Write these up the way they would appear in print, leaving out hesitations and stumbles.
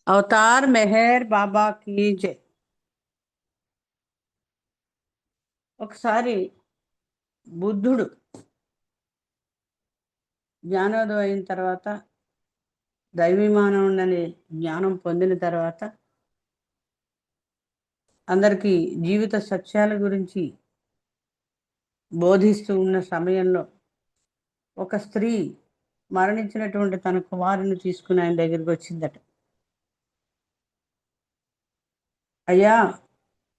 Avatar Meher బాబా key జై. ఒకసారి బుద్ధుడు జ్ఞానోదయం అయిన తర్వాత, దైవీమానవుడని జ్ఞానం పొందిన తర్వాత, అందరికీ జీవిత సత్యాల గురించి బోధిస్తూ ఉన్న సమయంలో ఒక స్త్రీ మరణించినటువంటి తన కుమారుని తీసుకుని ఆయన దగ్గరికి వచ్చిందట. అయ్యా,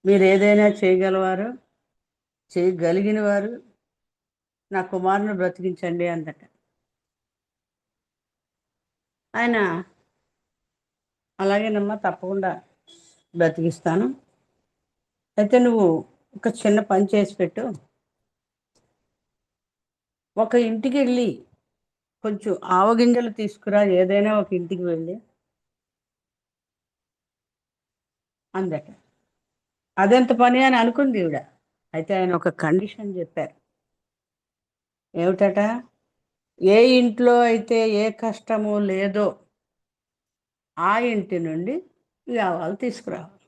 మీరు ఏదైనా చేయగలిగిన వారు నా కుమారుని బ్రతికించండి అందట. ఆయన అలాగేనమ్మా, తప్పకుండా బ్రతికిస్తాను. అయితే నువ్వు ఒక చిన్న పని చేసి పెట్టు. ఒక ఇంటికి వెళ్ళి కొంచెం ఆవగింజలు తీసుకురా, ఏదైనా ఒక ఇంటికి వెళ్ళి అందట. అదెంత పని అని అనుకుంది ఈవిడ. అయితే ఆయన ఒక కండిషన్ చెప్పారు. ఏమిటట? ఏ ఇంట్లో అయితే ఏ కష్టము లేదో ఆ ఇంటి నుండి ఈ ఆవాలు తీసుకురావాలి.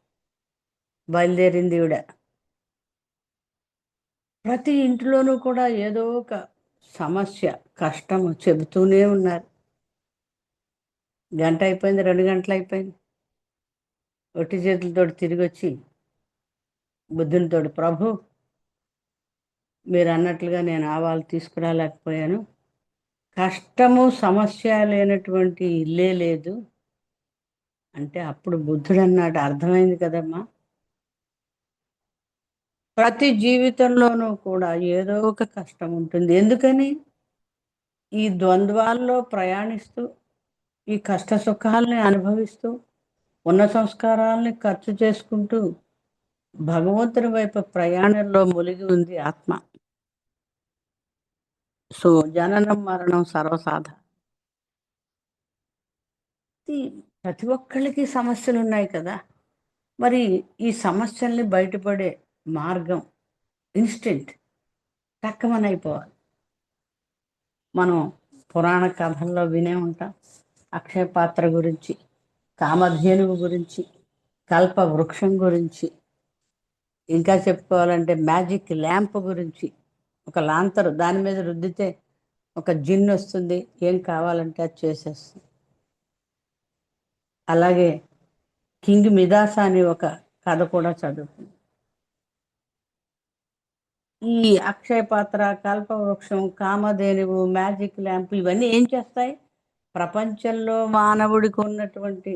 బయలుదేరింది ఈవిడ. ప్రతి ఇంట్లోనూ కూడా ఏదో ఒక సమస్య, కష్టము చెబుతూనే ఉన్నారు. గంట అయిపోయింది, 2 గంటలు అయిపోయింది. ఒట్టి చేతులతో తిరిగి వచ్చి బుద్ధునితో, ప్రభు, మీరు అన్నట్లుగా నేను ఆవాలు తీసుకురాలేకపోయాను. కష్టము సమస్య లేనటువంటి ఇల్లే లేదు అంటే, అప్పుడు బుద్ధుడు అన్నాడు, అర్థమైంది కదమ్మా, ప్రతి జీవితంలోనూ కూడా ఏదో ఒక కష్టం ఉంటుంది. ఎందుకని? ఈ ద్వంద్వాల్లో ప్రయాణిస్తూ, ఈ కష్ట సుఖాలని అనుభవిస్తూ, ఉన్న సంస్కారాలని ఖర్చు చేసుకుంటూ భగవంతుని వైపు ప్రయాణంలో మునిగి ఉంది ఆత్మ. సో జననం మరణం సర్వసాధారణం. ప్రతి ఒక్కళ్ళకి సమస్యలు ఉన్నాయి కదా. మరి ఈ సమస్యల్ని బయటపడే మార్గం ఇన్స్టెంట్, టక్కమనైపోవాలి. మనం పురాణ కథల్లో వినే ఉంటాం అక్షయ పాత్ర గురించి, కామధేనువు గురించి, కల్ప వృక్షం గురించి, ఇంకా చెప్పుకోవాలంటే మ్యాజిక్ ల్యాంప్ గురించి. ఒక లాంతరు దాని మీద రుద్దితే ఒక జిన్ వస్తుంది, ఏం కావాలంటే అది చేసేస్తుంది. అలాగే కింగ్ మిదాస అని ఒక కథ కూడా చదువుతుంది. ఈ అక్షయ పాత్ర, కల్పవృక్షం, కామధేనువు, మ్యాజిక్ ల్యాంప్ ఇవన్నీ ఏం చేస్తాయి? ప్రపంచంలో మానవుడికి ఉన్నటువంటి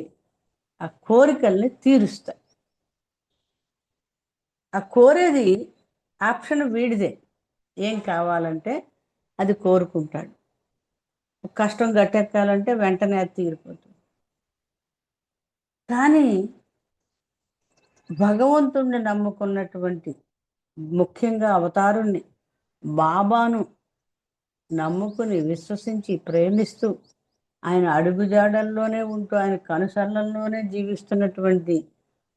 ఆ కోరికల్ని తీరుస్తాయి. ఆ కోరేది ఆప్షన్ వీడిదే. ఏం కావాలంటే అది కోరుకుంటాడు. కష్టం గట్టెక్కాలంటే వెంటనే అది తీరిపోతుంది. కానీ భగవంతుణ్ణి నమ్ముకున్నటువంటి, ముఖ్యంగా అవతారుణ్ణి బాబాను నమ్ముకుని విశ్వసించి ప్రేమిస్తూ ఆయన అడుగుజాడల్లోనే ఉంటూ ఆయన కనుసరణల్లోనే జీవిస్తున్నటువంటి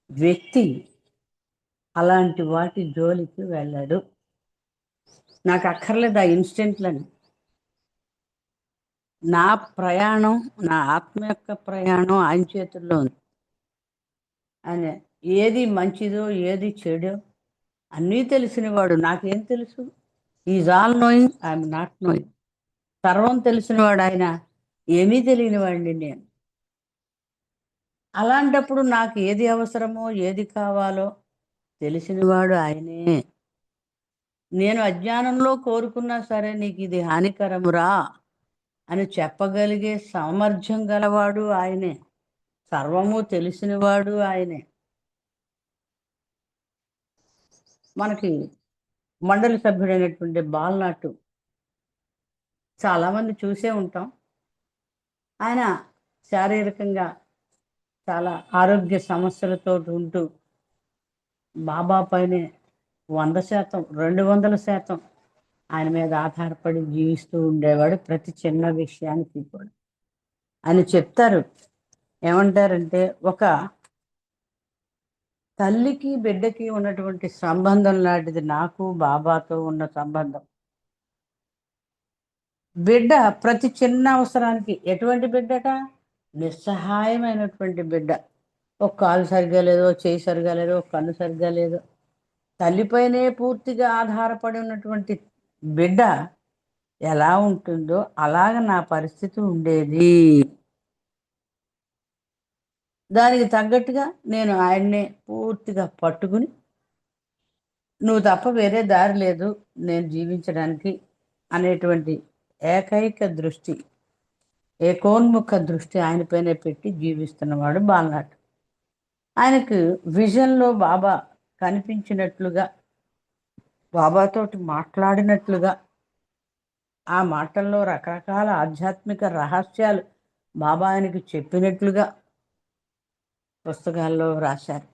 వ్యక్తి అలాంటి వాటి జోలికి వెళ్ళాడు. నాకు అక్కర్లేదు ఆ ఇన్స్టెంట్లని. నా ప్రయాణం, నా ఆత్మ యొక్క ప్రయాణం ఆయన చేతుల్లో ఉంది. ఆయన ఏది మంచిదో ఏది చెడో అన్నీ తెలిసినవాడు. నాకేం తెలుసు? Is all knowing, I'm not knowing. సర్వం తెలిసినవాడు ఆయన, ఏమీ తెలియని వాడిని నేను. అలాంటప్పుడు నాకు ఏది అవసరమో ఏది కావాలో తెలిసినవాడు ఆయనే. నేను అజ్ఞానంలో కోరుకున్నా సరే నీకు ఇది హానికరమురా అని చెప్పగలిగే సామర్థ్యం గలవాడు ఆయనే. సర్వము తెలిసినవాడు ఆయనే. మనకి మండలి సభ్యుడైనటువంటి బాలనాటు చాలామంది చూసే ఉంటాం. ఆయన శారీరకంగా చాలా ఆరోగ్య సమస్యలతో ఉంటూ బాబా పైనే 100%, 200% ఆయన మీద ఆధారపడి జీవిస్తూ ఉండేవాడు. ప్రతి చిన్న విషయానికి కూడా ఆయన చెప్తారు. ఏమంటారంటే, ఒక తల్లికి బిడ్డకి ఉన్నటువంటి సంబంధం లాంటిది నాకు బాబాతో ఉన్న సంబంధం. బిడ్డ ప్రతి చిన్న అవసరానికి, ఎటువంటి బిడ్డట? నిస్సహాయమైనటువంటి బిడ్డ. ఒక కాలు సరిగ్గా లేదు, ఒక చేయి సరిగ్గా లేదు, ఒక కన్ను సరిగ్గా లేదు. తల్లిపైనే పూర్తిగా ఆధారపడి ఉన్నటువంటి బిడ్డ ఎలా ఉంటుందో అలాగ నా పరిస్థితి ఉండేది. దానికి తగ్గట్టుగా నేను ఆయన్నే పూర్తిగా పట్టుకుని, నువ్వు తప్ప వేరే దారి లేదు నేను జీవించడానికి అనేటువంటి ఏకైక దృష్టి, ఏకోన్ముఖ దృష్టి ఆయనపైనే పెట్టి జీవిస్తున్నవాడు బాలనాడు. ఆయనకు విజన్లో బాబా కనిపించినట్లుగా, బాబాతోటి మాట్లాడినట్లుగా, ఆ మాటల్లో రకరకాల ఆధ్యాత్మిక రహస్యాలు బాబా ఆయనకి చెప్పినట్లుగా పుస్తకాల్లో రాశారు.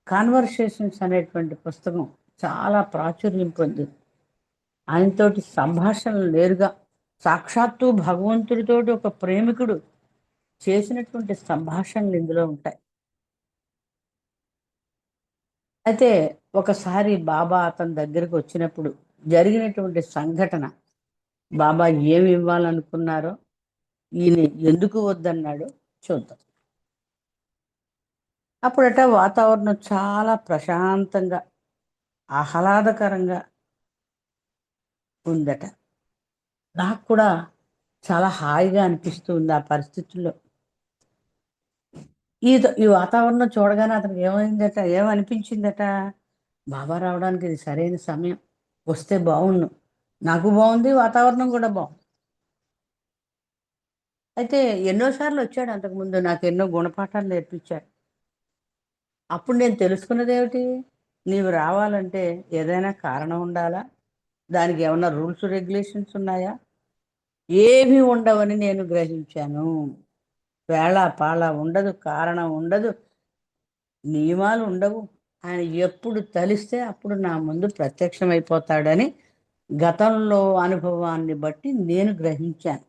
కాన్వర్సేషన్స్ అనేటువంటి పుస్తకం చాలా ప్రాచుర్యం పొందింది. ఆయనతోటి సంభాషణలు నేరుగా సాక్షాత్తు భగవంతుడితోటి ఒక ప్రేమికుడు చేసినటువంటి సంభాషణలు ఇందులో ఉంటాయి. అయితే ఒకసారి బాబా అతని దగ్గరకు వచ్చినప్పుడు జరిగినటువంటి సంఘటన, బాబా ఏమి ఇవ్వాలనుకున్నారో, ఈయన ఎందుకు వద్దన్నాడో చూద్దాం. అప్పుడట వాతావరణం చాలా ప్రశాంతంగా, ఆహ్లాదకరంగా ఉందట. నాకు కూడా చాలా హాయిగా అనిపిస్తూ ఉంది ఆ పరిస్థితుల్లో. ఈ వాతావరణం చూడగానే అతనికి ఏమైందట, ఏమనిపించిందట, బాబా రావడానికి ఇది సరైన సమయం, వస్తే బాగుండు. నాకు బాగుంది, వాతావరణం కూడా బాగుంది. అయితే ఎన్నోసార్లు వచ్చాడు అంతకుముందు, నాకు ఎన్నో గుణపాఠాలు నేర్పించాడు. అప్పుడు నేను తెలుసుకున్నది ఏమిటి, నీవు రావాలంటే ఏదైనా కారణం ఉండాలా, దానికి ఏమన్నా రూల్స్ రెగ్యులేషన్స్ ఉన్నాయా, ఏమీ ఉండవని నేను గ్రహించాను. వేళ పాళ ఉండదు, కారణం ఉండదు, నియమాలు ఉండవు. ఆయన ఎప్పుడు తలిస్తే అప్పుడు నా ముందు ప్రత్యక్షమైపోతాడని గతంలో అనుభవాన్ని బట్టి నేను గ్రహించాను.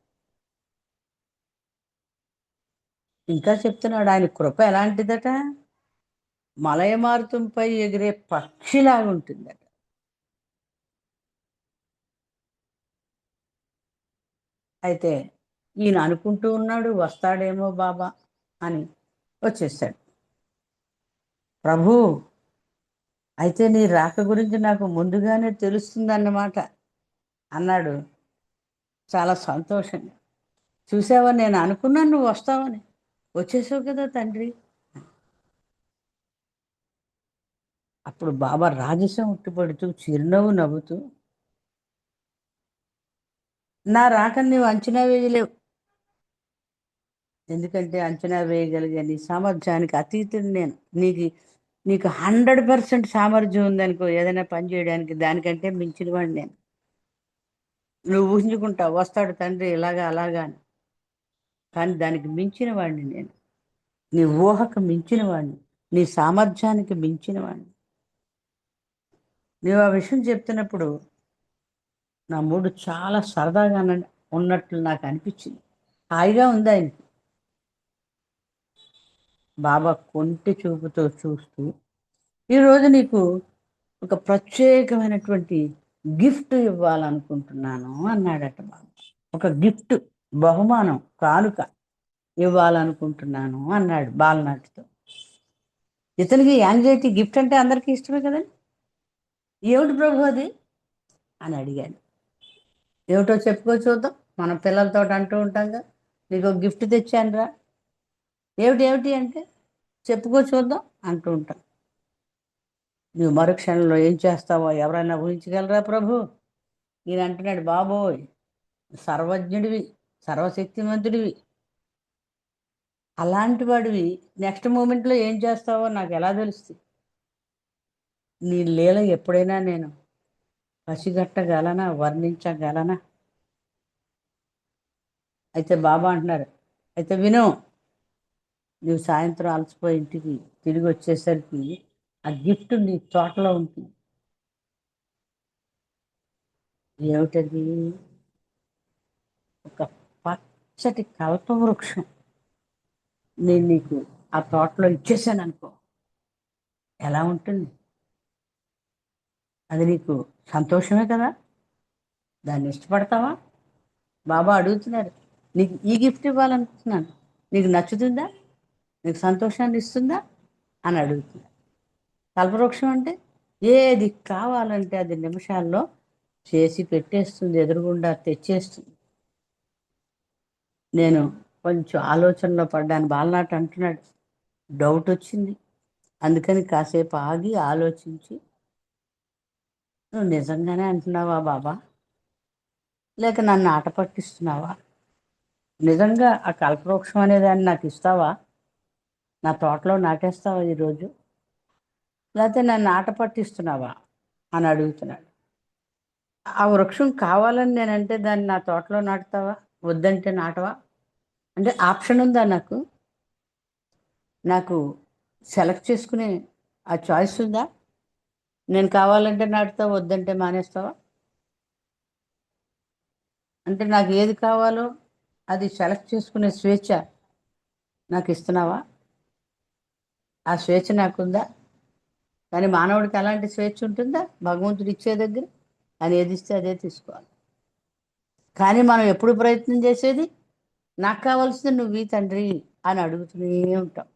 ఇంకా చెప్తున్నాడు, ఆయన కృప ఎలాంటిదట, మలయమారుతంపై ఎగిరే పక్షిలాగా ఉంటుందట. అయితే ఈయన అనుకుంటూ ఉన్నాడు వస్తాడేమో బాబా అని. వచ్చేసాడు. ప్రభు, అయితే నీ రాక గురించి నాకు ముందుగానే తెలుస్తుందన్నమాట అన్నాడు చాలా సంతోషంగా. చూసావా, నేను అనుకున్నాను నువ్వు వస్తావని, వచ్చేసావు కదా తండ్రి. అప్పుడు బాబా రాజసం ఉట్టిపడుతూ చిరునవ్వు నవ్వుతూ, నా రాకని నువ్వు అంచనా వేయలేవు, ఎందుకంటే అంచనా వేయగలిగే నీ సామర్థ్యానికి అతీతుడు నేను. నీకు నీకు 100% సామర్థ్యం ఉందనుకో ఏదైనా పని చేయడానికి, దానికంటే మించిన వాడిని నేను. నువ్వు ఊహించుకుంటావు వస్తాడు తండ్రి ఇలాగా అలాగా అని, కానీ దానికి మించిన వాడిని నేను. నీ ఊహకు మించిన వాడిని, నీ సామర్థ్యానికి మించిన వాడిని. నువ్వు ఆ విషయం చెప్తున్నప్పుడు నా మూడు చాలా సరదాగా ఉన్నట్లు నాకు అనిపించింది. హాయిగా ఉంది ఆయనకి. బాబా కొంటి చూపుతో చూస్తూ, ఈరోజు నీకు ఒక ప్రత్యేకమైనటువంటి గిఫ్ట్ ఇవ్వాలనుకుంటున్నాను అన్నాడట బాబా. ఒక గిఫ్ట్, బహుమానం, కానుక ఇవ్వాలనుకుంటున్నాను అన్నాడు బాలనాటితో. ఇతనికి యాంగ్జైటీ గిఫ్ట్ అంటే అందరికీ ఇష్టమే కదండి. ఏమిటి ప్రభు అది అని అడిగాను. ఏమిటో చెప్పుకో చూద్దాం, మనం పిల్లలతో అంటూ ఉంటాంగా, నీకు ఒక గిఫ్ట్ తెచ్చానురా, ఏమిటి ఏమిటి అంటే చెప్పుకో చూద్దాం అంటూ ఉంటాం. నువ్వు మరుక్షణంలో ఏం చేస్తావో ఎవరైనా ఊహించగలరా ప్రభు. ఈయన అంటున్నాడు, బాబోయ్, సర్వజ్ఞుడివి, సర్వశక్తిమంతుడివి, అలాంటి వాడివి నెక్స్ట్ మూమెంట్లో ఏం చేస్తావో నాకు ఎలా తెలుస్తుంది. నీ లీల ఎప్పుడైనా నేను పసిగట్టగలనా, వర్ణించగలనా. అయితే బాబా అంటున్నారు, అయితే విను, నువ్వు సాయంత్రం అలసిపోయి ఇంటికి తిరిగి వచ్చేసరికి ఆ గిఫ్ట్ నీ తోటలో ఉంటుంది. ఏమిటది, ఒక పచ్చటి కల్పవృక్షం నేను నీకు ఆ తోటలో ఇచ్చేసాను అనుకో, ఎలా ఉంటుంది. అది నీకు సంతోషమే కదా, దాన్ని ఇష్టపడతావా. బాబా అడుగుతున్నారు, నీకు ఈ గిఫ్ట్ ఇవ్వాలనుకుంటున్నాను, నీకు నచ్చుతుందా, నీకు సంతోషాన్ని ఇస్తుందా అని అడుగుతుంది. కల్పవృక్షం అంటే ఏది కావాలంటే అది నిమిషాల్లో చేసి పెట్టేస్తుంది, ఎదురుగుండా తెచ్చేస్తుంది. నేను కొంచెం ఆలోచనలో పడ్డాను. బాలనాట అంటున్నాడు, డౌట్ వచ్చింది. అందుకని కాసేపు ఆగి ఆలోచించి, నువ్వు నిజంగానే అంటున్నావా బాబా, లేక నన్ను ఆట పట్టిస్తున్నావా? నిజంగా ఆ కల్పవృక్షం అనేదాన్ని నాకు ఇస్తావా? నా తోటలో నాటేస్తావా ఈరోజు, లేకపోతే నన్ను ఆట పట్టిస్తున్నావా అని అడుగుతున్నాడు. ఆ వృక్షం కావాలని నేనంటే దాన్ని నా తోటలో నాటుతావా, వద్దంటే నాటవా? అంటే ఆప్షన్ ఉందా నాకు? నాకు సెలెక్ట్ చేసుకునే ఆ చాయిస్ ఉందా? నేను కావాలంటే నాటుతావా, వద్దంటే మానేస్తావా? అంటే నాకు ఏది కావాలో అది సెలెక్ట్ చేసుకునే స్వేచ్ఛ నాకు ఇస్తున్నావా? ఆ స్వేచ్ఛ నాకుందా? కానీ మానవుడికి అలాంటి స్వేచ్ఛ ఉంటుందా భగవంతుడు ఇచ్చే దగ్గర? అని ఏది ఇస్తే అదే తీసుకోవాలి. కానీ మనం ఎప్పుడు ప్రయత్నం చేసేది, నాకు కావాల్సింది నువ్వు ఈ తండ్రి అని అడుగుతూనే ఉంటాం.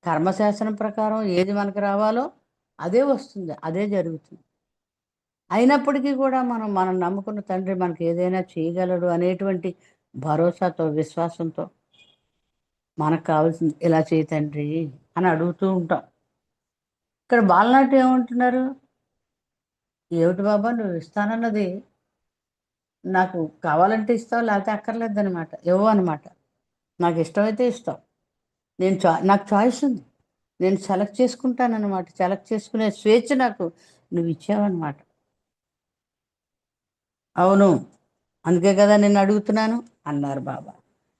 కర్మశాస్త్రం ప్రకారం ఏది మనకు రావాలో అదే వస్తుంది, అదే జరుగుతుంది. అయినప్పటికీ కూడా మనం నమ్ముకున్న తండ్రి మనకి ఏదైనా చేయగలడు అనేటువంటి భరోసాతో, విశ్వాసంతో మనకు కావాల్సింది ఇలా చేయి తండ్రి అని అడుగుతూ ఉంటాం. ఇక్కడ బాలనాటి ఏమంటున్నారు, ఏమిటి బాబా నువ్వు ఇస్తానన్నది నాకు కావాలంటే ఇస్తావు, లేకపోతే అక్కర్లేదనమాట, ఇవ్వు అనమాట. నాకు ఇష్టమైతే ఇస్తావు, నాకు చాయిస్ ఉంది, నేను సెలెక్ట్ చేసుకుంటానన్నమాట. సెలెక్ట్ చేసుకునే స్వేచ్ఛ నాకు నువ్వు ఇచ్చావన్నమాట. అవును, అందుకే కదా నేను అడుగుతున్నాను అన్నారు బాబా.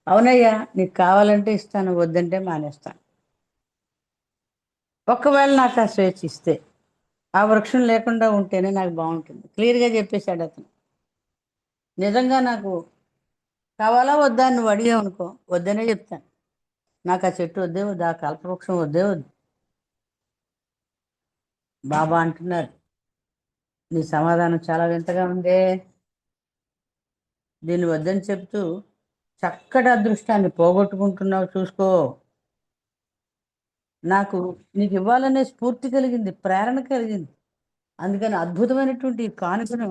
అవునయ్యా, నీకు కావాలంటే ఇస్తాను, వద్దంటే మానేస్తాను. ఒకవేళ నాకు ఆ స్వేచ్ఛ ఇస్తే, ఆ వృక్షం లేకుండా ఉంటేనే నాకు బాగుంటుంది, క్లియర్గా చెప్పేశాడు అతను. నిజంగా నాకు కావాలా వద్దా అని నువ్వు అడిగావు అనుకో, వద్దనే చెప్తాను. నాకు ఆ చెట్టు వద్దే వద్దు, ఆ కల్పవృక్షం వద్దే వద్దు. బాబా అంటున్నారు, నీ సమాధానం చాలా వింతగా ఉందే, దీన్ని వద్దని చెప్తూ చక్కటి అదృష్టాన్ని పోగొట్టుకుంటున్నావు చూసుకో. నాకు నీకు ఇవ్వాలనే స్ఫూర్తి కలిగింది, ప్రేరణ కలిగింది. అందుకని అద్భుతమైనటువంటి ఈ కానుకను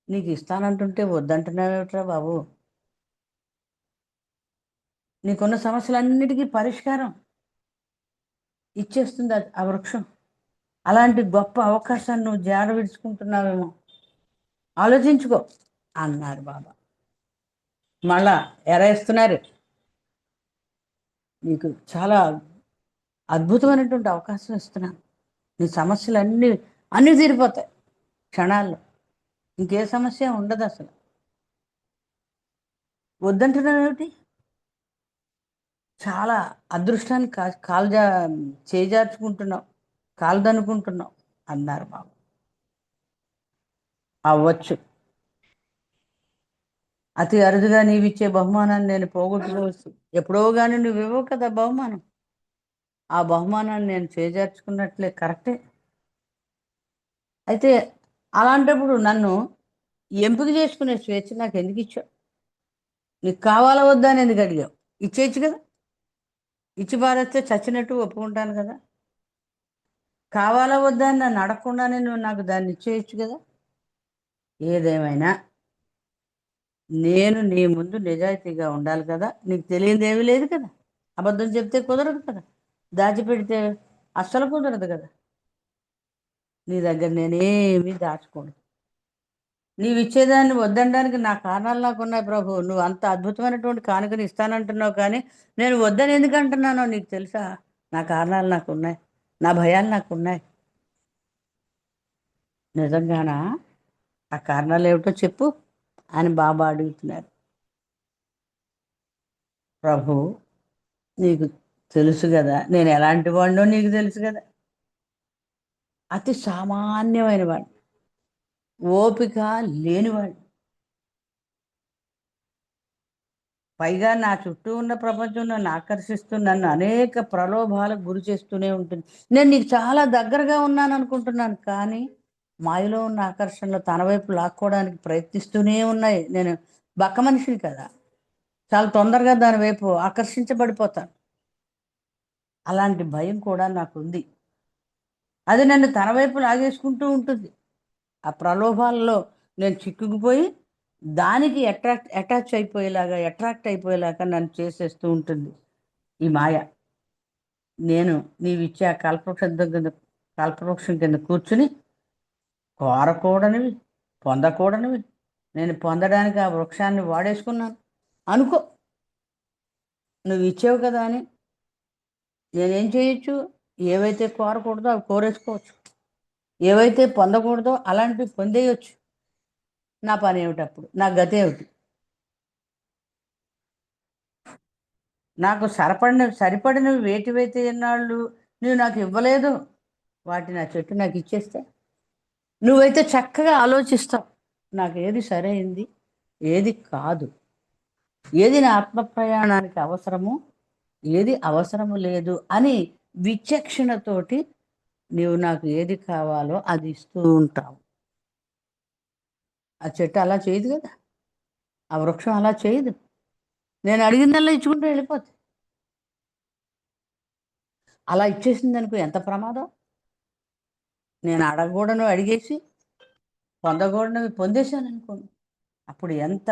నీకు ఇస్తానంటుంటే వద్దంటున్నావేమిట్రా బాబు? నీకున్న సమస్యలన్నిటికీ పరిష్కారం ఇచ్చేస్తుంది ఆ వృక్షం. అలాంటి గొప్ప అవకాశాన్ని నువ్వు జార విడుచుకుంటున్నావేమో, ఆలోచించుకో అన్నారు బాబా. మళ్ళా ఎరేస్తున్నారు, నీకు చాలా అద్భుతమైనటువంటి అవకాశం ఇస్తున్నాను. నీ సమస్యలు అన్నీ తీరిపోతాయి క్షణాల్లో, ఇంకే సమస్య ఉండదు అసలు. వద్దంటున్నావు ఏమిటి? చాలా అదృష్టాన్ని చేజార్చుకుంటున్నావు, కాలుదనుకుంటున్నావు అన్నారు బాబు. అవ్వచ్చు, అతి అరుదుగా నీవిచ్చే బహుమానాన్ని నేను పోగొట్టుకోవచ్చు. ఎప్పుడో కానీ నువ్వు ఇవ్వవు కదా బహుమానం. ఆ బహుమానాన్ని నేను చేజార్చుకున్నట్లే, కరెక్టే. అయితే అలాంటప్పుడు నన్ను ఎంపిక చేసుకునే స్వేచ్ఛ నాకు ఎందుకు ఇచ్చావు? నీకు కావాలా వద్దా అని ఎందుకు అడిగావు? ఇచ్చేయచ్చు కదా. ఇచ్చి పారేస్తే చచ్చినట్టు ఒప్పుకుంటాను కదా. కావాలా వద్దా అని నన్ను అడగకుండానే నువ్వు నాకు దాన్ని ఇచ్చేయచ్చు కదా. ఏదేమైనా నేను నీ ముందు నిజాయితీగా ఉండాలి కదా. నీకు తెలియదు ఏమీ లేదు కదా. అబద్ధం చెప్తే కుదరదు కదా, దాచిపెడితే అస్సలు కుదరదు కదా. నీ దగ్గర నేనేమీ దాచుకోను. నీవు ఇచ్చేదాన్ని వద్దనడానికి నా కారణాలు నాకున్నాయి ప్రభు. నువ్వు అంత అద్భుతమైనటువంటి కానుకని ఇస్తానంటున్నావు, కానీ నేను వద్దని ఎందుకు అంటున్నానో నీకు తెలుసా? నా కారణాలు నాకున్నాయి, నా భయాలు నాకున్నాయి. నిజంగానా? ఆ కారణాలు ఏమిటో చెప్పు అని బాబా అడుగుతున్నారు. ప్రభు, నీకు తెలుసు కదా నేను ఎలాంటి వాడినో, నీకు తెలుసు కదా. అతి సామాన్యమైన వాడు, ఓపిక లేనివాడు. పైగా నా చుట్టూ ఉన్న ప్రపంచం నన్ను ఆకర్షిస్తూ నన్ను అనేక ప్రలోభాలకు గురి చేస్తూనే ఉంటుంది. నేను నీకు చాలా దగ్గరగా ఉన్నాను అనుకుంటున్నాను, కానీ మాయలో ఉన్న ఆకర్షణలు తన వైపు లాక్కోవడానికి ప్రయత్నిస్తూనే ఉన్నాయి. నేను బక్క మనిషిని కదా, చాలా తొందరగా దాని వైపు ఆకర్షించబడిపోతాను. అలాంటి భయం కూడా నాకుంది. అది నన్ను తన వైపు లాగేసుకుంటూ ఉంటుంది. ఆ ప్రలోభాలలో నేను చిక్కుకుపోయి దానికి అట్రాక్ట్ అయిపోయేలాగా నన్ను చేసేస్తూ ఉంటుంది ఈ మాయ. నేను నీవిచ్చే ఆ కల్పవృక్షం కింద కూర్చుని కోరకూడనివి, పొందకూడనివి నేను పొందడానికి ఆ వృక్షాన్ని వాడేసుకున్నాను అనుకో. నువ్వు ఇచ్చావు కదా అని నేనేం చేయొచ్చు? ఏవైతే కోరకూడదో అవి కోరేసుకోవచ్చు, ఏవైతే పొందకూడదో అలాంటివి పొందేయచ్చు. నా పని ఏమిటప్పుడు? నా గతి ఏమిటి? నాకు సరిపడినవి వేటివైతే ఎన్నాళ్ళు నువ్వు నాకు ఇవ్వలేదు వాటిని ఆ చెట్టు నాకు ఇచ్చేస్తే, నువ్వైతే చక్కగా ఆలోచిస్తావు నాకు ఏది సరైంది, ఏది కాదు, ఏది నా ఆత్మ ప్రయాణానికి అవసరము, ఏది అవసరము లేదు అని విచక్షణతోటి నీవు నాకు ఏది కావాలో అది ఇస్తూ ఉంటావు. ఆ చెట్టు అలా చేయదు కదా, ఆ వృక్షం అలా చేయదు. నేను అడిగిందల్లా ఇచ్చుకుంటూ వెళ్ళిపోతుంది. అలా ఇచ్చేసింది అనుకో, ఎంత ప్రమాదం. నేను అడగకూడను అడిగేసి పొందకూడనివి పొందేశాను అనుకోండి, అప్పుడు ఎంత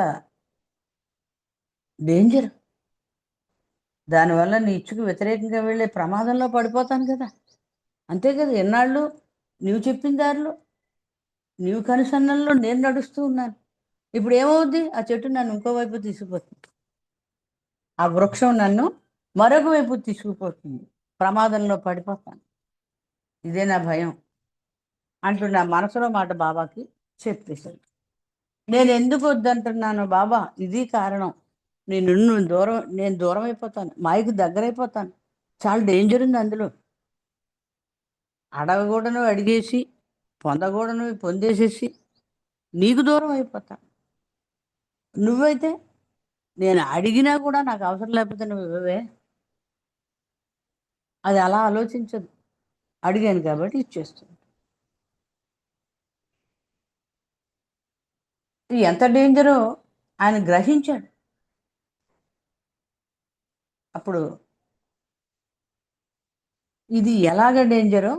డేంజర్. దానివల్ల నీ ఇచ్చుకు వ్యతిరేకంగా వెళ్ళే ప్రమాదంలో పడిపోతాను కదా. అంతే కదా, ఎన్నాళ్ళు నీవు చెప్పిన దారిలో నీవు కనుసన్నల్లో నేను నడుస్తూ ఉన్నాను. ఇప్పుడు ఏమవుద్ది? ఆ చెట్టు నన్ను ఇంకోవైపు తీసుకుపోతుంది, ఆ వృక్షం నన్ను మరొక వైపు తీసుకుపోతుంది, ప్రమాదంలో పడిపోతాను. ఇదే నా భయం అంటూ నా మనసులో మాట బాబాకి చెప్పేశాను. నేను ఎందుకు వద్దంటున్నాను బాబా, ఇది కారణం. నేను దూరం అయిపోతాను, మాయకు దగ్గర అయిపోతాను. చాలా డేంజర్ ఉంది అందులో. అడగకూడను అడిగేసి పొందకూడను పొందేసేసి నీకు దూరం అయిపోతాను. నువ్వైతే నేను అడిగినా కూడా నాకు అవసరం లేకపోతే నువ్వు ఇవ్వవే. అది అలా ఆలోచించదు, అడిగాను కాబట్టి ఇచ్చేస్తుంది. ఇది ఎంత డేంజరో ఆయన గ్రహించాడు. అప్పుడు ఇది ఎలాగ డేంజరో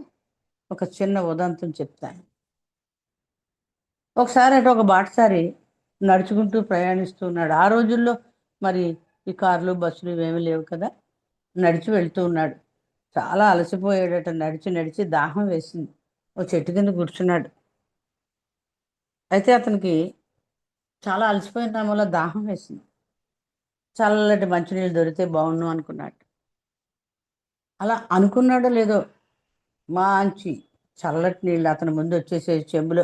ఒక చిన్న ఉదంతం చెప్తాను. ఒకసారి అటు ఒక బాటసారి నడుచుకుంటూ ప్రయాణిస్తూ ఉన్నాడు. ఆ రోజుల్లో మరి ఈ కార్లు బస్సులు ఇవేమీ లేవు కదా. నడిచి వెళ్తూ ఉన్నాడు. చాలా అలసిపోయాడట, నడిచి నడిచి దాహం వేసింది. ఓ చెట్టు కింద కూర్చున్నాడు. అయితే అతనికి చాలా అలసిపోయిన వల్ల దాహం వేసింది. చల్లటి మంచినీళ్ళు దొరికితే బాగుండు అనుకున్నాడు. అలా అనుకున్నాడో లేదో, మంచి చల్లటి నీళ్ళు అతని ముందు వచ్చేసే చెంబులో.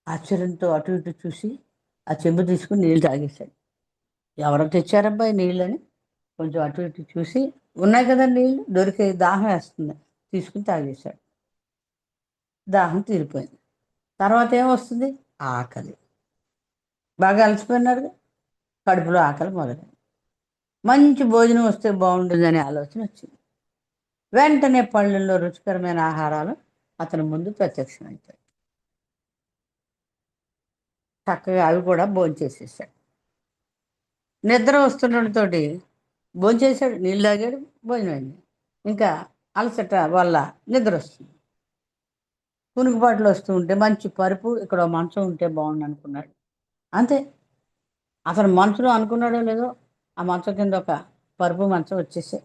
ఆశ్చర్యంతో అటు ఇటు చూసి ఆ చెంబు తీసుకుని నీళ్ళు తాగేశాడు. ఎవరో తెచ్చారబ్బాయి నీళ్ళని కొంచెం అటు ఇటు చూసి, ఉన్నాయి కదా నీళ్ళు, దొరికే దాహం వేస్తుంది, తీసుకుని తాగేశాడు. దాహం తీరిపోయింది. తర్వాత ఏమొస్తుంది? ఆకలి. బాగా అలసిపోయినాడు, కడుపులో ఆకలి మొదలైంది. మంచి భోజనం వస్తే బాగుంటుందనే ఆలోచన వచ్చింది. వెంటనే పళ్ళల్లో రుచికరమైన ఆహారాలు అతని ముందు ప్రత్యక్షమవుతాయి. చక్కగా అవి కూడా భోంచేసేసాడు. నిద్ర వస్తుండటంతోటి భోంచేశాడు, నీళ్ళు తాగాడు, భోజనం అయింది. ఇంకా అలసట వల్ల నిద్ర వస్తుంది, కునుకుపాట్లు వస్తూ ఉంటే మంచి పరుపు ఇక్కడ మంచం ఉంటే బాగుండు అనుకున్నాడు. అంతే, అతను మనసులో అనుకున్నాడో లేదో ఆ మంచం కింద ఒక పరుపు మంచం వచ్చేసి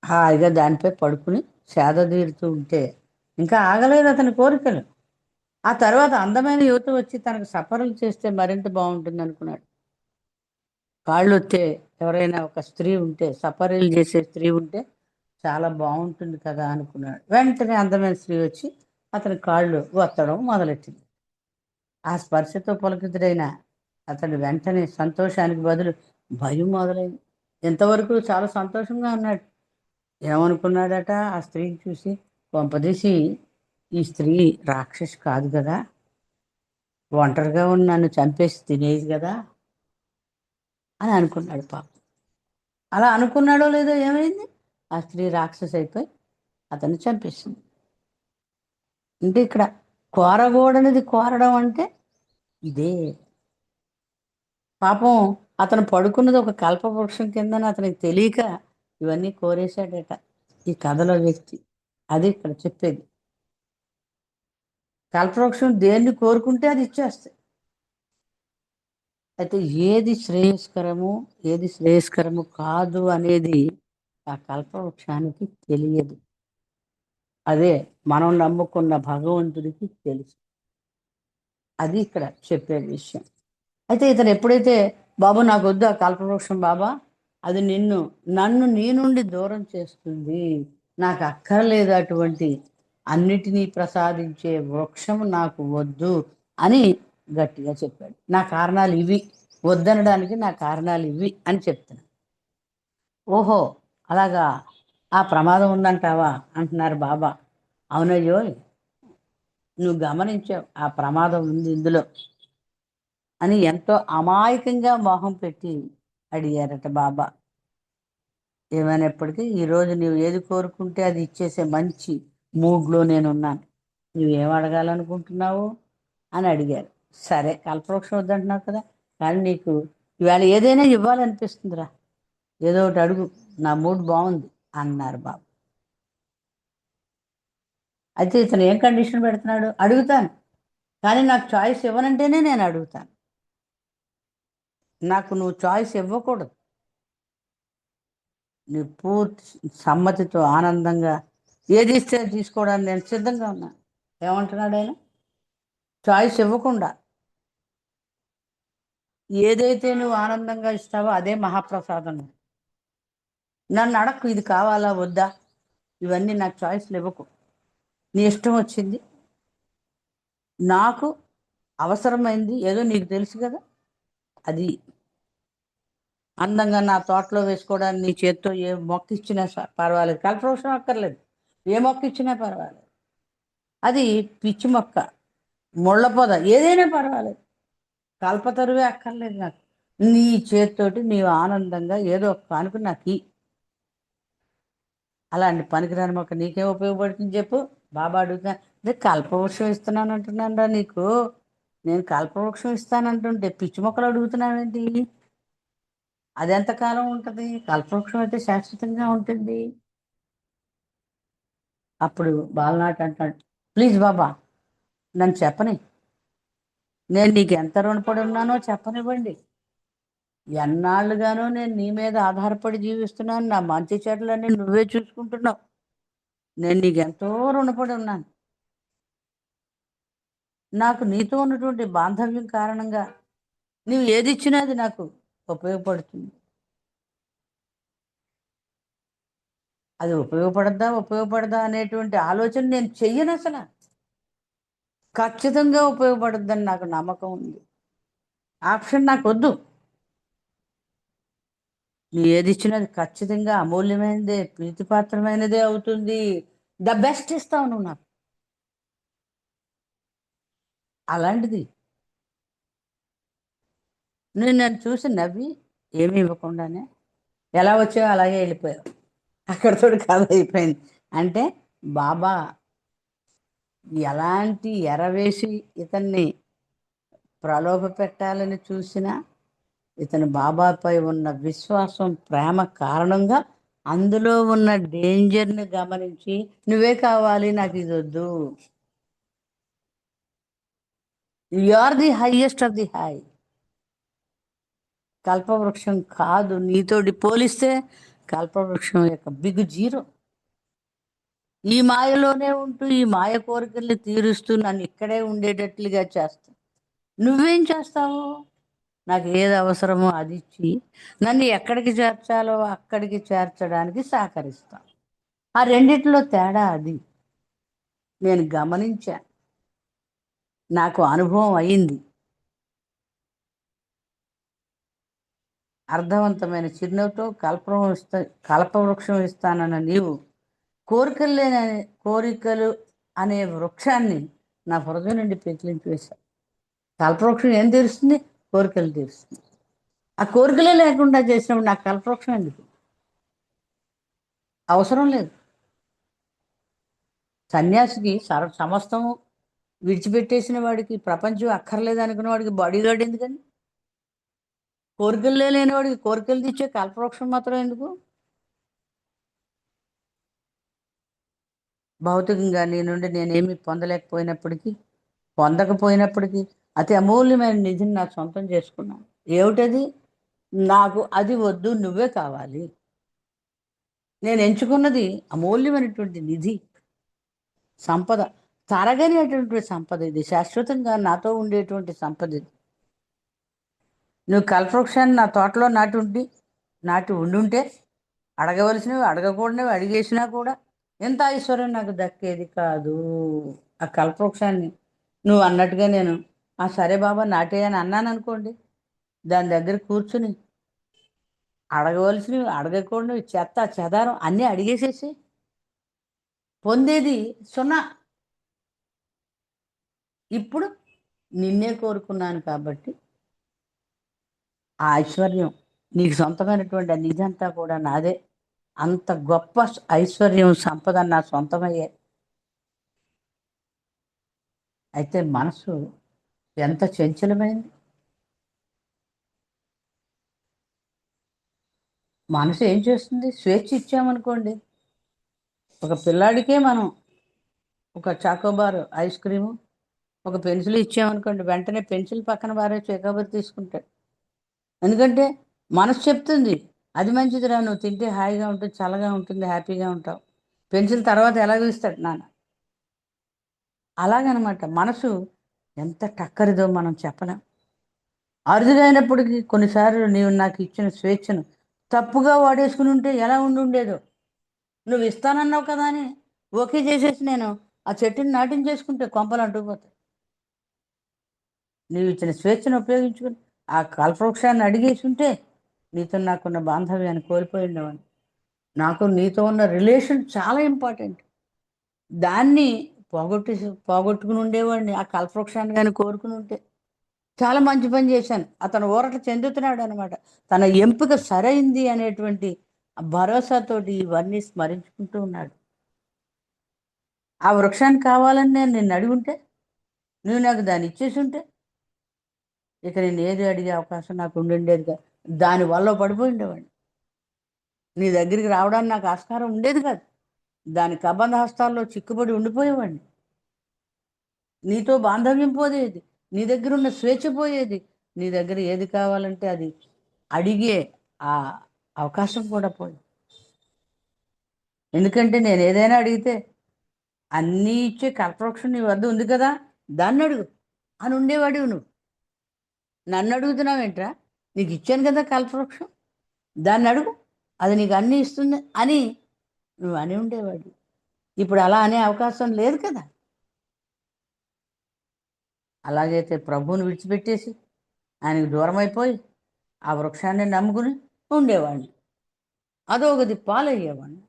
హాయిగా దానిపై పడుకుని సేద తీరుతూ ఉంటే ఇంకా ఆగలేదు అతని కోరికలు. ఆ తర్వాత అందమైన యువత వచ్చి తనకు సపరలు చేస్తే మరింత బాగుంటుంది అనుకున్నాడు. కాళ్ళు వస్తే ఎవరైనా ఒక స్త్రీ ఉంటే, సపరీలు చేసే స్త్రీ ఉంటే చాలా బాగుంటుంది కదా అనుకున్నాడు. వెంటనే అందమైన స్త్రీ వచ్చి అతని కాళ్ళు వత్తడం మొదలెట్టింది. ఆ స్పర్శతో పులకితుడైన అతడు వెంటనే సంతోషానికి బదులు భయం మొదలైంది. ఎంతవరకు చాలా సంతోషంగా ఉన్నాడు. ఏమనుకున్నాడట ఆ స్త్రీని చూసి, కొంపదీసి ఈ స్త్రీ రాక్షసి కాదు కదా, ఒంటరిగా ఉన్న నన్ను చంపేసి తినేది కదా అని అనుకున్నాడు పాపం. అలా అనుకున్నాడో లేదో ఏమైంది, ఆ స్త్రీ రాక్షసి అయిపోయి అతన్ని చంపేసింది. అంటే ఇక్కడ కోరకూడనిది కోరడం అంటే ఇదే. పాపం అతను పడుకున్నది ఒక కల్పవృక్షం కిందని అతనికి తెలియక ఇవన్నీ కోరేశాడట ఈ కథలో వ్యక్తి. అది ఇక్కడ చెప్పేది. కల్పవృక్షం దేన్ని కోరుకుంటే అది ఇచ్చేస్తాయి. అయితే ఏది శ్రేయస్కరము ఏది శ్రేయస్కరము కాదు అనేది ఆ కల్పవృక్షానికి తెలియదు. అదే మనం నమ్ముకున్న భగవంతుడికి తెలుసు. అది ఇక్కడ చెప్పే విషయం. అయితే ఇతను ఎప్పుడైతే బాబు నాకు వద్దు ఆ కల్పవృక్షం బాబా, అది నన్ను నీ నుండి దూరం చేస్తుంది, నాకు అక్కర్లేదు అటువంటి అన్నిటినీ ప్రసాదించే వృక్షం నాకు వద్దు అని గట్టిగా చెప్పాడు. నా కారణాలు ఇవి, వద్దనడానికి నా కారణాలు ఇవి అని చెప్తున్నాను. ఓహో, అలాగా, ఆ ప్రమాదం ఉందంటావా అంటున్నారు బాబా. అవునయ్యో, నువ్వు గమనించావు ఆ ప్రమాదం ఉంది ఇందులో అని ఎంతో అమాయకంగా మొహం పెట్టి అడిగారట బాబా. ఏమైనప్పటికీ ఈరోజు నువ్వు ఏది కోరుకుంటే అది ఇచ్చేసే మంచి మూడ్లో నేనున్నాను. నువ్వేం అడగాలనుకుంటున్నావు అని అడిగారు. సరే, కల్పవృక్షం వద్దంటున్నావు కదా, కానీ నీకు ఇవాళ ఏదైనా ఇవ్వాలనిపిస్తుందిరా, ఏదో ఒకటి అడుగు, నా మూడ్ బాగుంది అన్నారు బాబు. అయితే ఇతను ఏం కండిషన్ పెడుతున్నాడు, అడుగుతాను కానీ నాకు చాయిస్ ఇవ్వనంటేనే నేను అడుగుతాను, నాకు నువ్వు చాయిస్ ఇవ్వకూడదు, నీ పూర్తి సమ్మతితో ఆనందంగా ఏది ఇస్తే తీసుకోవడానికి నేను సిద్ధంగా ఉన్నాను. ఏమంటున్నాడు ఆయన? చాయిస్ ఇవ్వకుండా ఏదైతే నువ్వు ఆనందంగా ఇస్తావో అదే మహాప్రసాదం. నన్ను అడక్కు ఇది కావాలా వద్దా, ఇవన్నీ నాకు చాయిస్లు ఇవ్వకు, నీ ఇష్టం వచ్చింది, నాకు అవసరమైంది ఏదో నీకు తెలుసు కదా, అది అందంగా నా తోటలో వేసుకోవడానికి నీ చేత్తో ఏ మొక్క ఇచ్చినా పర్వాలేదు, కల్పవృక్షం అక్కర్లేదు, ఏ మొక్క ఇచ్చినా పర్వాలేదు, అది పిచ్చి మొక్క, ముళ్ళ పొద ఏదైనా పర్వాలేదు, కల్పతరువే అక్కర్లేదు నాకు, నీ చేతితోటి నీవు ఆనందంగా ఏదో ఒక కానుక నాకు అలాంటి పనికిరాని మొక్క నీకేం ఉపయోగపడుతుంది చెప్పు. బాబా అడుగుతా, అదే కల్పవృక్షం ఇస్తున్నాను అంటున్నాను రా నీకు, నేను కల్పవృక్షం ఇస్తానంటుంటే పిచ్చి మొక్కలు అడుగుతున్నావేంటి, అది ఎంతకాలం ఉంటుంది, కల్పవృక్షం అయితే శాశ్వతంగా ఉంటుంది. అప్పుడు బాలనాటి అంటాడు, ప్లీజ్ బాబా నన్ను చెప్పని, నేను నీకు ఎంత రుణపడి ఉన్నానో చెప్పనివ్వండి, ఎన్నాళ్ళుగానో నేను నీ మీద ఆధారపడి జీవిస్తున్నాను, నా మంచి చెడ్లన్నీ నువ్వే చూసుకుంటున్నావు, నేను నీకు ఎంతో రుణపడి ఉన్నాను, నాకు నీతో ఉన్నటువంటి బాంధవ్యం కారణంగా నువ్వు ఏది ఇచ్చినా అది నాకు ఉపయోగపడుతుంది, అది ఉపయోగపడదా అనేటువంటి ఆలోచన నేను చెయ్యను అసలు, ఖచ్చితంగా ఉపయోగపడుద్దని నాకు నమ్మకం ఉంది, ఆప్షన్ నాకు వద్దు, నీ ఏది ఇచ్చినా అది ఖచ్చితంగా అమూల్యమైనదే, ప్రీతిపాత్రమైనదే అవుతుంది, ద బెస్ట్ ఇస్తావు నువ్వు నాకు. అలాంటిది నేను నన్ను చూసి నవ్వి ఏమీ ఇవ్వకుండానే ఎలా వచ్చావో అలాగే వెళ్ళిపోయావు, అక్కడితో కథ అయిపోయింది. అంటే బాబా ఎలాంటి ఎరవేసి ఇతన్ని ప్రలోభ పెట్టాలని చూసినా ఇతని బాబాపై ఉన్న విశ్వాసం ప్రేమ కారణంగా అందులో ఉన్న డేంజర్ని గమనించి నువ్వే కావాలి నాకు ఇది వద్దు, you are the highest of the high, కల్పవృక్షం కాదు, నీతోటి పోలిస్తే కల్పవృక్షం యొక్క బిగ్ జీరో, ఈ మాయలోనే ఉంటూ ఈ మాయ కోరికల్ని తీరుస్తూ నన్ను ఇక్కడే ఉండేటట్లుగా చేస్తా, నువ్వేం చేస్తావు, నాకు ఏది అవసరమో అది ఇచ్చి నన్ను ఎక్కడికి చేర్చాలో అక్కడికి చేర్చడానికి సహకరిస్తా. ఆ రెండిట్లో తేడా అది నేను గమనించా, నాకు అనుభవం అయింది. అర్థవంతమైన చిరునవ్వుతో కల్పవృక్షం ఇస్తానన్న నీవు కోరికలు లేని కోరికలు అనే వృక్షాన్ని నా హృదయం నుండి పెకిలించి వేశావు. కల్పవృక్షం ఏం తీరుస్తుంది, కోరికలు తీరుస్తుంది. ఆ కోరికలే లేకుండా చేసినప్పుడు నాకు కల్పవృక్షం ఎందుకు, అవసరం లేదు. సన్యాసికి సమస్తం విడిచిపెట్టేసిన వాడికి, ప్రపంచం అక్కర్లేదు అనుకున్న వాడికి బాడీ గార్డ్ ఎందుకని? కోరికలే లేని వాడికి కోరికలు తీర్చే కల్పవృక్షం మాత్రం ఎందుకు? భౌతికంగా నీ నుండి నేనేమి పొందలేకపోయినప్పటికీ, పొందకపోయినప్పటికీ అతి అమూల్యమైన నిధిని నాకు సొంతం చేసుకున్నాను. ఏమిటది? నాకు అది వద్దు, నువ్వే కావాలి. నేను ఎంచుకున్నది అమూల్యమైనటువంటి నిధి, సంపద, తరగనేటువంటి సంపద. ఇది శాశ్వతంగా నాతో ఉండేటువంటి సంపద ఇది. నువ్వు కల్పవృక్షాన్ని నా తోటలో నాటి ఉండుంటే, అడగవలసినవి అడగకూడనివి అడిగేసినా కూడా ఎంత ఐశ్వర్యం నాకు దక్కేది కాదు. ఆ కల్పవృక్షాన్ని నువ్వు అన్నట్టుగా నేను సరే బాబా నాటే అని అన్నాను అనుకోండి, దాని దగ్గర కూర్చుని అడగవలసినవి అడగకూడనివి చెత్త చెదారం అన్నీ అడిగేసేసి పొందేది సున్నా. ఇప్పుడు నిన్నే కోరుకున్నాను కాబట్టి ఆ ఐశ్వర్యం నీకు సొంతమైనటువంటి ఆ నిధి అంతా కూడా నాదే. అంత గొప్ప ఐశ్వర్యం సంపద నా సొంతమయ్యే. అయితే మనసు ఎంత చంచలమైంది. మనసు ఏం చేస్తుంది? స్వేచ్ఛ ఇచ్చామనుకోండి, ఒక పిల్లాడికే మనం ఒక చాకోబార్ ఐస్ క్రీము, ఒక పెన్సిల్ ఇచ్చామనుకోండి, వెంటనే పెన్సిల్ పక్కన బారే చాకోబార్ తీసుకుంటాడు. ఎందుకంటే మనసు చెప్తుంది అది మంచిదిరా, నువ్వు తింటే హాయిగా ఉంటుంది, చల్లగా ఉంటుంది, హ్యాపీగా ఉంటావు. పెన్సిల్ తర్వాత ఎలాగో ఇస్తాడు నాన్న. అలాగనమాట మనసు ఎంత టక్కరిదో మనం చెప్పలేం. అరుదుగైనప్పటికీ కొన్నిసార్లు నీవు నాకు ఇచ్చిన స్వేచ్ఛను తప్పుగా వాడేసుకుని ఉంటే ఎలా ఉండేదో. నువ్వు ఇస్తానన్నావు కదా అని ఓకే చేసేసి నేను ఆ చెట్టుని నాటించేసుకుంటే కొంపలు అంటుకుపోతాయి. నీవు ఇచ్చిన స్వేచ్ఛను ఉపయోగించుకుని ఆ కల్పవృక్షాన్ని అడిగేసి ఉంటే నీతో నాకున్న బాంధవ్యాన్ని కోల్పోయి ఉండేవాడిని. నాకు నీతో ఉన్న రిలేషన్ చాలా ఇంపార్టెంట్. దాన్ని పోగొట్టి పోగొట్టుకుని ఉండేవాడిని ఆ కల్పవృక్షాన్ని కానీ కోరుకుని ఉంటే. చాలా మంచి పని చేశాను. అతను ఊరట చెందుతున్నాడు అనమాట. తన ఎంపిక సరైంది అనేటువంటి భరోసాతోటి ఇవన్నీ స్మరించుకుంటూ ఉన్నాడు. ఆ వృక్షానికి కావాలని నేను నిన్ను అడిగి ఉంటే, నువ్వు నాకు దాన్ని ఇచ్చేసి ఉంటే, ఇక నేను ఏది అడిగే అవకాశం నాకు ఉండుండేది కాదు. దానివల్ల పడిపోయి ఉండేవాడిని. నీ దగ్గరికి రావడానికి నాకు ఆస్కారం ఉండేది కాదు. దాని కబంధ హస్తాల్లో చిక్కుబడి ఉండిపోయేవాడిని. నీతో బాంధవ్యం పోయేది, నీ దగ్గర ఉన్న స్వేచ్ఛ పోయేది, నీ దగ్గర ఏది కావాలంటే అది అడిగే ఆ అవకాశం కూడా పోయింది. ఎందుకంటే నేను ఏదైనా అడిగితే అన్నీ ఇచ్చే కల్పవృక్షం నీ వద్ద ఉంది కదా, దాన్ని అడుగు అని ఉండేవాడివి నువ్వు. నన్ను అడుగుతున్నావు ఏంట్రా? నీకు ఇచ్చాను కదా కల్పవృక్షం, దాన్ని అడుగు, అది నీకు అన్నీ ఇస్తుంది అని నువ్వు అని ఉండేవాడు. ఇప్పుడు అలా అనే అవకాశం లేదు కదా. అలాగైతే ప్రభువుని విడిచిపెట్టేసి ఆయనకు దూరం అయిపోయి ఆ వృక్షాన్ని నమ్ముకుని ఉండేవాడిని. అదోగది పాలయ్యేవాడిని.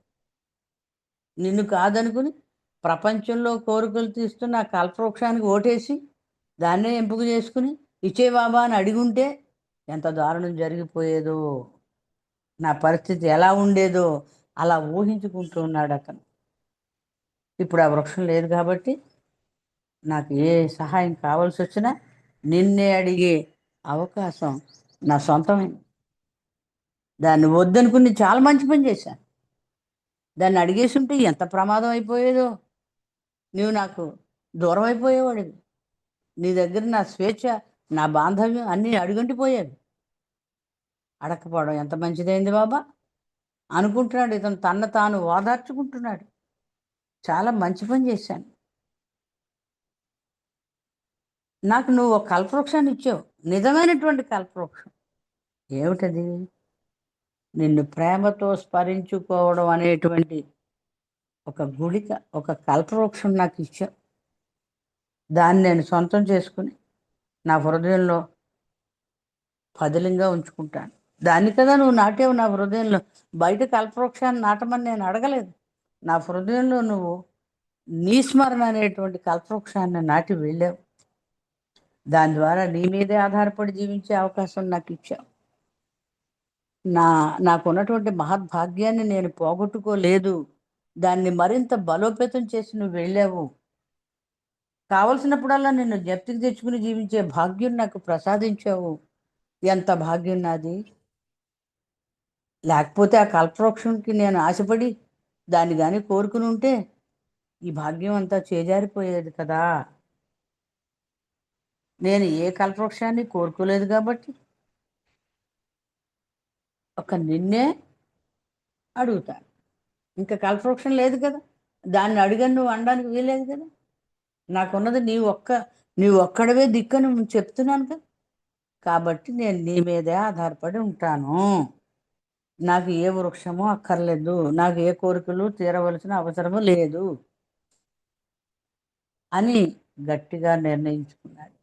నిన్ను కాదనుకుని ప్రపంచంలో కోరికలు తీస్తున్న ఆ కల్పవృక్షానికి ఓటేసి దాన్నే ఎంపిక చేసుకుని ఇచ్చే బాబా అని అడిగి ఉంటే ఎంత దారుణం జరిగిపోయేదో, నా పరిస్థితి ఎలా ఉండేదో అలా ఊహించుకుంటూ ఉన్నాడు అతను. ఇప్పుడు ఆ వృక్షం లేదు కాబట్టి నాకు ఏ సహాయం కావాల్సి వచ్చినా నిన్నే అడిగే అవకాశం నా సొంతమైంది. దాన్ని వద్దనుకుని చాలా మంచి పని చేశాను. దాన్ని అడిగేసి ఉంటే ఎంత ప్రమాదం అయిపోయేదో. నువ్వు నాకు దూరం అయిపోయేవాడివి. నీ దగ్గర నా స్వేచ్ఛ, నా బాంధవ్యం అన్నీ అడుగంటిపోయేవి. అడగకపోవడం ఎంత మంచిదైంది బాబా అనుకుంటున్నాడు ఇతను, తన్ను తాను ఓదార్చుకుంటున్నాడు. చాలా మంచి పని చేశాను. నాకు నువ్వు ఒక కల్పవృక్షాన్ని ఇచ్చావు, నిజమైనటువంటి కల్పవృక్షం. ఏమిటది? నిన్ను ప్రేమతో స్మరించుకోవడం అనేటువంటి ఒక గుళిక, ఒక కల్పవృక్షం నాకు ఇచ్చావు. దాన్ని నేను సొంతం చేసుకుని నా హృదయంలో పదిలంగా ఉంచుకుంటాను. దాన్ని కదా నువ్వు నాటేవు నా హృదయంలో. బయట కల్పవృక్షాన్ని నాటమని నేను అడగలేదు. నా హృదయంలో నువ్వు నీ స్మరణ అనేటువంటి కల్పవృక్షాన్ని నాటి వెళ్ళావు. దాని ద్వారా నీ మీదే ఆధారపడి జీవించే అవకాశం నాకు ఇచ్చావు. నాకున్నటువంటి మహద్భాగ్యాన్ని నేను పోగొట్టుకోలేదు. దాన్ని మరింత బలోపేతం చేసి నువ్వు వెళ్ళావు. కావలసినప్పుడల్లా నిన్ను జ్ఞప్తికి తెచ్చుకుని జీవించే భాగ్యం నాకు ప్రసాదించావు. ఎంత భాగ్యం నాది! లేకపోతే ఆ కల్పవృక్షంకి నేను ఆశపడి దాన్ని కానీ కోరుకుని ఉంటే ఈ భాగ్యం అంతా చేజారిపోయేది కదా. నేను ఏ కల్పవృక్షాన్ని కోరుకోలేదు కాబట్టి ఒక నిన్నే అడుగుతాను. ఇంకా కల్పవృక్షం లేదు కదా, దాన్ని అడిగని నువ్వు అనడానికి వీలేదు కదా. నాకున్నది నీ ఒక్కడవే దిక్కని చెప్తున్నాను కదా. కాబట్టి నేను నీ మీదే ఆధారపడి ఉంటాను. నాకు ఏ వృక్షమో అక్కర్లేదు, నాకు ఏ కోరికలు తీరవలసిన అవసరము లేదు అని గట్టిగా నిర్ణయించుకున్నాడు.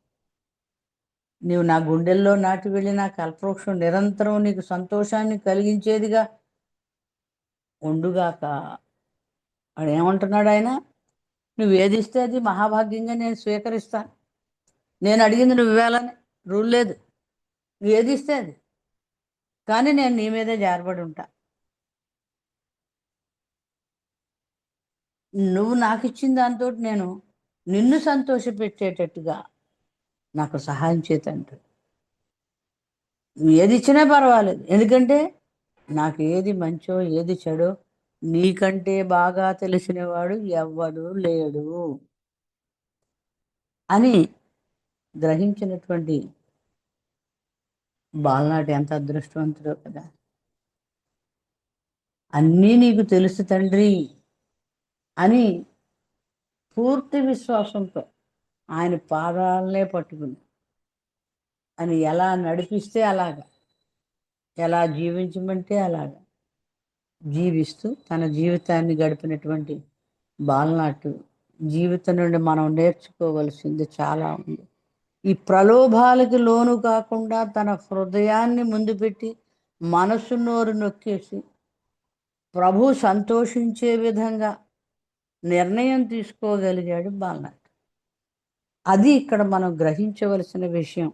నీవు నా గుండెల్లో నాటి వెళ్ళిన కల్పవృక్షం నిరంతరం నీకు సంతోషాన్ని కలిగించేదిగా ఉండుగాక. వాడు ఏమంటున్నాడు ఆయన? నువ్వు ఏదిస్తే అది మహాభాగ్యంగా నేను స్వీకరిస్తాను. నేను అడిగింది నువ్వు ఇవ్వాలని రూల్ లేదు. నువ్వు ఏది ఇస్తే అది, కానీ నేను నీ మీదే జారబడి ఉంటా. నువ్వు నాకు ఇచ్చిన దాంతో నేను నిన్ను సంతోషపెట్టేటట్టుగా నాకు సహాయం చేతంటు. నువ్వు ఏది ఇచ్చినా పర్వాలేదు, ఎందుకంటే నాకు ఏది మంచో ఏది చెడో నీకంటే బాగా తెలిసినవాడు ఎవ్వడు లేడు అని గ్రహించినటువంటి బాలనాటి ఎంత అదృష్టవంతుడో కదా. అన్నీ నీకు తెలుసు తండ్రి అని పూర్తి విశ్వాసంతో ఆయన పాదాలనే పట్టుకుని అని ఎలా నడిపిస్తే అలాగా, ఎలా జీవించమంటే అలాగా జీవిస్తూ తన జీవితాన్ని గడిపినటువంటి బాలనాటు జీవితం నుండి మనం నేర్చుకోవలసింది చాలా ఉంది. ఈ ప్రలోభాలకి లోను కాకుండా తన హృదయాన్ని ముందు పెట్టి మనసు నోరు నొక్కేసి ప్రభు సంతోషించే విధంగా నిర్ణయం తీసుకోగలిగాడు బాలనాథ్. అది ఇక్కడ మనం గ్రహించవలసిన విషయం.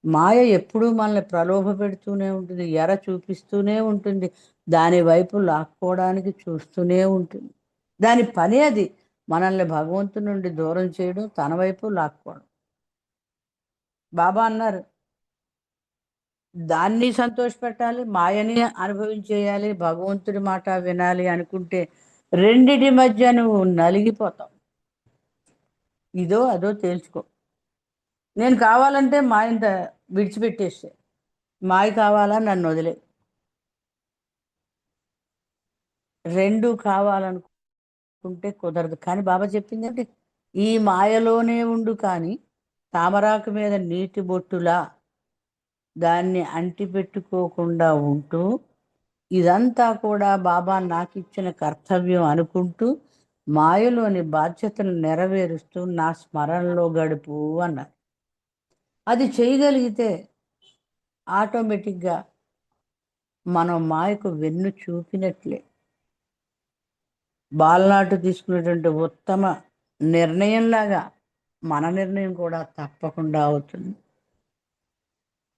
మాయ ఎప్పుడూ మనల్ని ప్రలోభ పెడుతూనే ఉంటుంది, ఎర చూపిస్తూనే ఉంటుంది, దాని వైపు లాక్కోవడానికి చూస్తూనే ఉంటుంది. దాని పని అది, మనల్ని భగవంతుని నుండి దూరం చేయడం, తన వైపు లాక్కోవడం. బాబా అన్నారు, దాన్ని సంతోషపెట్టాలి, మాయని అనుభవించేయాలి, భగవంతుడి మాట వినాలి అనుకుంటే రెండిటి మధ్య నువ్వు నలిగిపోతావు. ఇదో అదో తేల్చుకో. నేను కావాలంటే మాయంత విడిచిపెట్టేస్తే, మాయ కావాలా నన్ను వదిలే. రెండు కావాలనుకుంటే కుదరదు. కానీ బాబా చెప్పిందంటే ఈ మాయలోనే ఉండు, కానీ తామరాకు మీద నీటి బొట్టులా దాన్ని అంటిపెట్టుకోకుండా ఉంటూ ఇదంతా కూడా బాబా నాకు ఇచ్చిన కర్తవ్యం అనుకుంటూ మాయలోని బాధ్యతను నెరవేరుస్తూ నా స్మరణలో గడుపు అన్నారు. అది చేయగలిగితే ఆటోమేటిక్గా మనం మాయకు వెన్ను చూపినట్లే. బాలనాటు తీసుకునేటువంటి ఉత్తమ నిర్ణయంలాగా మన నిర్ణయం కూడా తప్పకుండా అవుతుంది.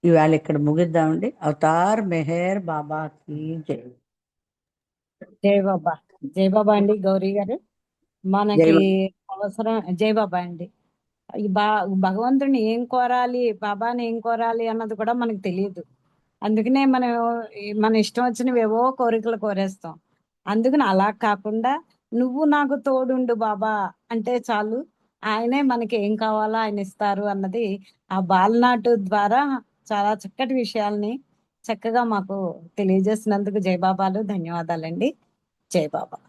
ఇవాళ ఇక్కడ ముగిద్దామండి. అవతార్ మెహర్ బాబాకి జై. జై బాబా. జై బాబా అండి గౌరీ గారు. జై మనకి బాబా. అవసరం జై బాబా అండి. ఈ భగవంతుడిని ఏం కోరాలి, బాబాని ఏం కోరాలి అన్నది కూడా మనకు తెలియదు. అందుకనే మనం మన ఇష్టం వచ్చినవి ఏవో కోరికలు కోరేస్తాం. అందుకని అలా కాకుండా నువ్వు నాకు తోడుండు బాబా అంటే చాలు, ఆయనే మనకి ఏం కావాలో ఆయన ఇస్తారు అన్నది ఆ బాలనాటు ద్వారా చాలా చక్కటి విషయాల్ని చక్కగా మాకు తెలియజేసినందుకు జై బాబాలు, ధన్యవాదాలండి. జై బాబా.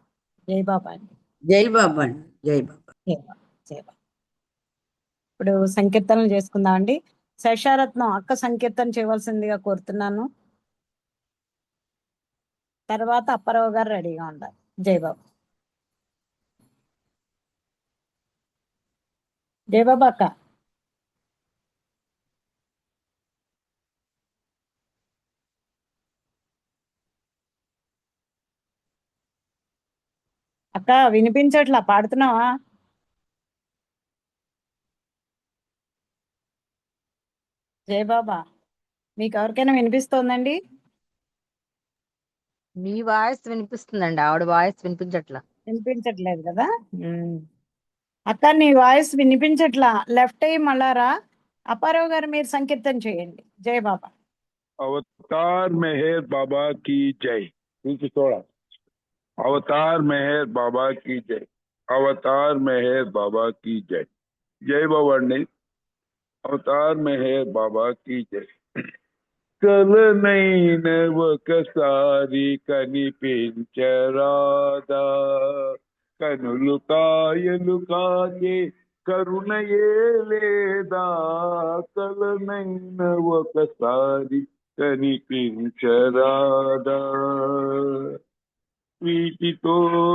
జై బాబా అండి. జై బాబా అండి. జై బాబా. జై బాబా. జై బాబా. ఇప్పుడు సంకీర్తనలు చేసుకుందామండి. శేషారత్నం అక్క సంకీర్తన చేయవలసిందిగా కోరుతున్నాను. తర్వాత అప్పారావు గారు రెడీగా ఉండాలి. జై బాబా. జై బాబా అక్క. అక్క వినిపించట్లా, పాడుతున్నావా? జై బాబా. మీకు ఎవరికైనా వినిపిస్తోందండి? మీ వాయిస్ వినిపిస్తుందండి, ఆవిడ వాయిస్ వినిపించట్లా. వినిపించట్లేదు కదా. ఉమ్. అక్క నీ వాయిస్ వినిపించట్లా, లెఫ్ట్ అయ్యి మళ్ళారా. అప్పారావు గారు మీరు సంకీర్తన చేయండి. జై బాబా. अवतार मेहर बाबा की जय। पीछे थोड़ा। अवतार मेहर बाबा की जय। अवतार मेहर बाबा की जय। जय बाबा नहीं, अवतार मेहर बाबा की जय। కలనైన ఒకసారి కనిపించరాదా, కనులు కాయలు కాయే కరుణయే లేదా, కలనైన ఒకసారి కనిపించరాదా, వీటితో